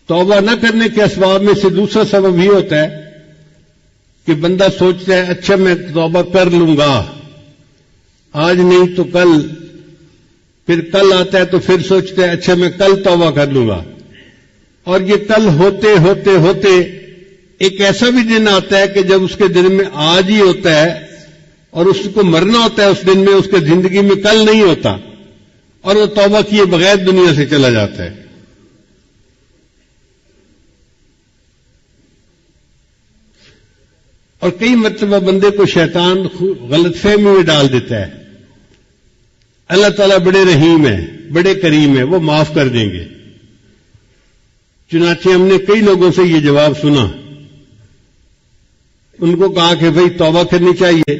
توبہ نہ کرنے کے اسباب میں سے دوسرا سبب یہ ہوتا ہے کہ بندہ سوچتا ہے اچھا میں توبہ کر لوں گا، آج نہیں تو کل، پھر کل آتا ہے تو پھر سوچتا ہے اچھا میں کل توبہ کر لوں گا، اور یہ کل ہوتے ہوتے ہوتے ایک ایسا بھی دن آتا ہے کہ جب اس کے دن میں آج ہی ہوتا ہے اور اس کو مرنا ہوتا ہے اس دن میں، اس کے زندگی میں کل نہیں ہوتا، اور وہ توبہ کیے بغیر دنیا سے چلا جاتا ہے۔ اور کئی مرتبہ بندے کو شیطان غلط فہمی میں ڈال دیتا ہے۔ اللہ تعالیٰ بڑے رحیم ہیں، بڑے کریم ہیں، وہ معاف کر دیں گے۔ چنانچہ ہم نے کئی لوگوں سے یہ جواب سنا، ان کو کہا کہ بھئی توبہ کرنی چاہیے،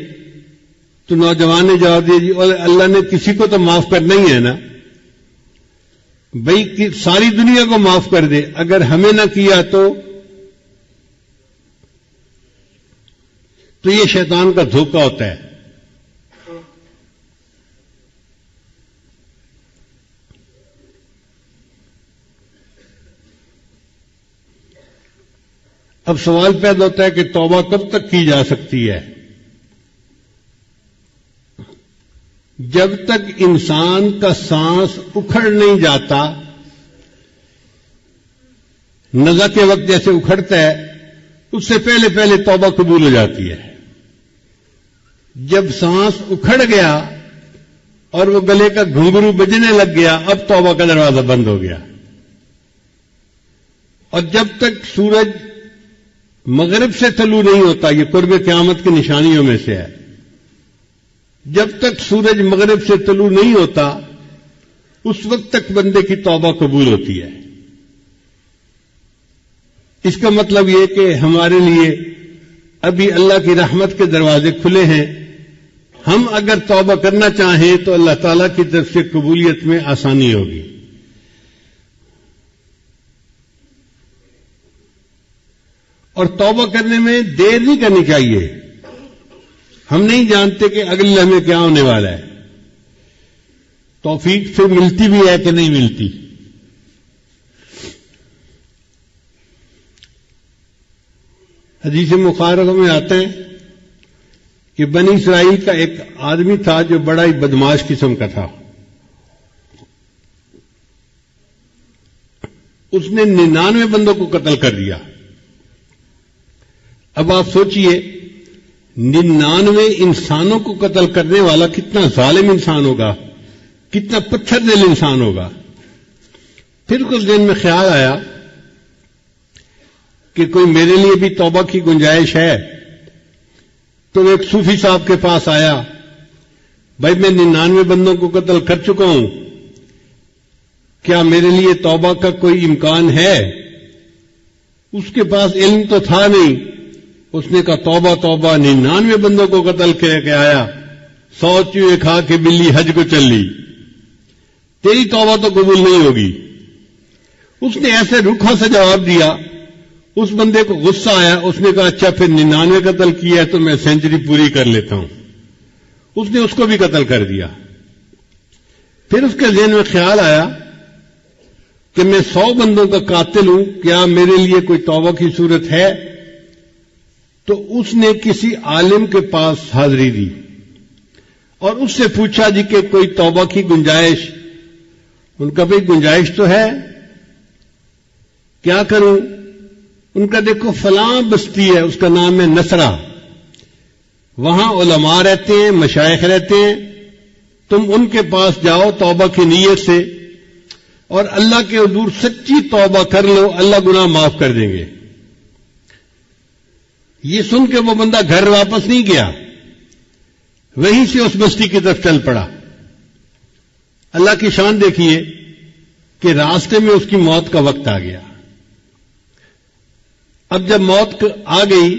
تو نوجوان نے جواب دیا جی اللہ نے کسی کو تو معاف کرنا ہی ہے نا، بھئی ساری دنیا کو معاف کر دے، اگر ہمیں نہ کیا تو یہ شیطان کا دھوکہ ہوتا ہے۔ اب سوال پیدا ہوتا ہے کہ توبہ کب تک کی جا سکتی ہے؟ جب تک انسان کا سانس اکھڑ نہیں جاتا، نزع کے وقت جیسے اکھڑتا ہے اس سے پہلے پہلے توبہ قبول ہو جاتی ہے۔ جب سانس اکھڑ گیا اور وہ گلے کا گھنگرو بجنے لگ گیا، اب توبہ کا دروازہ بند ہو گیا۔ اور جب تک سورج مغرب سے طلوع نہیں ہوتا، یہ قرب قیامت کی نشانیوں میں سے ہے، جب تک سورج مغرب سے طلوع نہیں ہوتا اس وقت تک بندے کی توبہ قبول ہوتی ہے۔ اس کا مطلب یہ کہ ہمارے لیے ابھی اللہ کی رحمت کے دروازے کھلے ہیں، ہم اگر توبہ کرنا چاہیں تو اللہ تعالیٰ کی طرف سے قبولیت میں آسانی ہوگی۔ اور توبہ کرنے میں دیر نہیں کرنی چاہیے۔ ہم نہیں جانتے کہ اگلے لمحے کیا ہونے والا ہے، توفیق پھر ملتی بھی ہے کہ نہیں ملتی۔ حدیث مبارکہ میں آتا ہے کہ بنی اسرائیل کا ایک آدمی تھا جو بڑا ہی بدماش قسم کا تھا۔ اس نے 99 بندوں کو قتل کر دیا۔ اب آپ سوچئے 99 انسانوں کو قتل کرنے والا کتنا ظالم انسان ہوگا، کتنا پتھر دل انسان ہوگا۔ پھر کچھ دن میں خیال آیا کہ کوئی میرے لیے بھی توبہ کی گنجائش ہے، تو ایک صوفی صاحب کے پاس آیا، بھائی میں 99 بندوں کو قتل کر چکا ہوں، کیا میرے لیے توبہ کا کوئی امکان ہے؟ اس کے پاس علم تو تھا نہیں، اس نے کہا توبہ توبہ، 99 بندوں کو قتل کر کے آیا، 100 چوہے کھا کے بلی حج کو چل لی، تیری توبہ تو قبول نہیں ہوگی۔ اس نے ایسے روکھا سا جواب دیا، اس بندے کو غصہ آیا، اس نے کہا اچھا پھر 99 قتل کیا ہے تو میں سینچری پوری کر لیتا ہوں۔ اس نے اس کو بھی قتل کر دیا۔ پھر اس کے ذہن میں خیال آیا کہ میں 100 بندوں کا قاتل ہوں، کیا میرے لیے کوئی توبہ کی صورت ہے؟ تو اس نے کسی عالم کے پاس حاضری دی اور اس سے پوچھا جی کہ کوئی توبہ کی گنجائش؟ ان کا بھئی گنجائش تو ہے، کیا کروں؟ ان کا دیکھو فلاں بستی ہے، اس کا نام ہے نصرہ، وہاں علماء رہتے ہیں، مشائخ رہتے ہیں، تم ان کے پاس جاؤ توبہ کی نیت سے اور اللہ کے حضور سچی توبہ کر لو، اللہ گناہ معاف کر دیں گے۔ یہ سن کے وہ بندہ گھر واپس نہیں گیا، وہیں سے اس بستی کی طرف چل پڑا۔ اللہ کی شان دیکھیے کہ راستے میں اس کی موت کا وقت آ گیا۔ اب جب موت آ گئی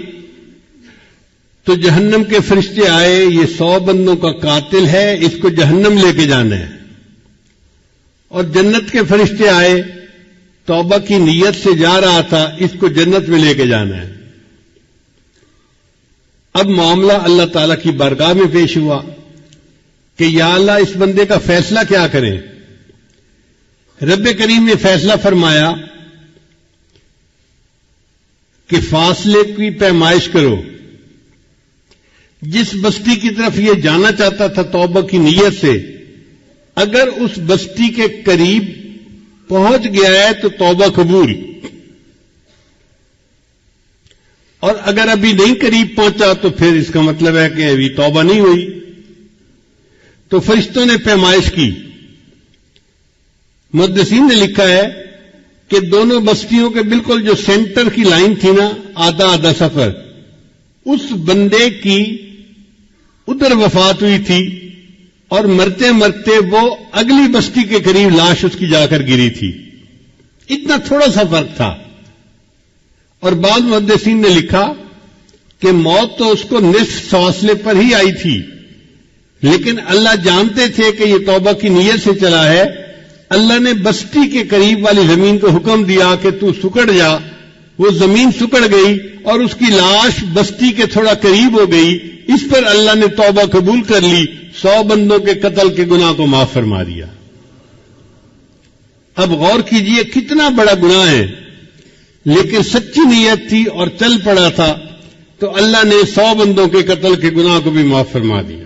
تو جہنم کے فرشتے آئے، یہ 100 بندوں کا قاتل ہے، اس کو جہنم لے کے جانا ہے، اور جنت کے فرشتے آئے، توبہ کی نیت سے جا رہا تھا، اس کو جنت میں لے کے جانا ہے۔ اب معاملہ اللہ تعالی کی بارگاہ میں پیش ہوا کہ یا اللہ اس بندے کا فیصلہ کیا کریں؟ رب کریم نے فیصلہ فرمایا کہ فاصلے کی پیمائش کرو. جس بستی کی طرف یہ جانا چاہتا تھا توبہ کی نیت سے، اگر اس بستی کے قریب پہنچ گیا ہے تو توبہ قبول، اور اگر ابھی نہیں قریب پہنچا تو پھر اس کا مطلب ہے کہ ابھی توبہ نہیں ہوئی. تو فرشتوں نے پیمائش کی. محدثین نے لکھا ہے کہ دونوں بستیوں کے بالکل جو سینٹر کی لائن تھی نا، آدھا آدھا سفر، اس بندے کی ادھر وفات ہوئی تھی، اور مرتے مرتے وہ اگلی بستی کے قریب لاش اس کی جا کر گری تھی. اتنا تھوڑا سا فرق تھا. اور بعض محدثین نے لکھا کہ موت تو اس کو نصف فاصلے پر ہی آئی تھی، لیکن اللہ جانتے تھے کہ یہ توبہ کی نیت سے چلا ہے. اللہ نے بستی کے قریب والی زمین کو حکم دیا کہ تو سکڑ جا. وہ زمین سکڑ گئی اور اس کی لاش بستی کے تھوڑا قریب ہو گئی. اس پر اللہ نے توبہ قبول کر لی، 100 بندوں کے قتل کے گناہ کو معاف فرما دیا. اب غور کیجئے کتنا بڑا گناہ ہے، لیکن سچی نیت تھی اور چل پڑا تھا تو اللہ نے 100 بندوں کے قتل کے گناہ کو بھی معاف فرما دیا.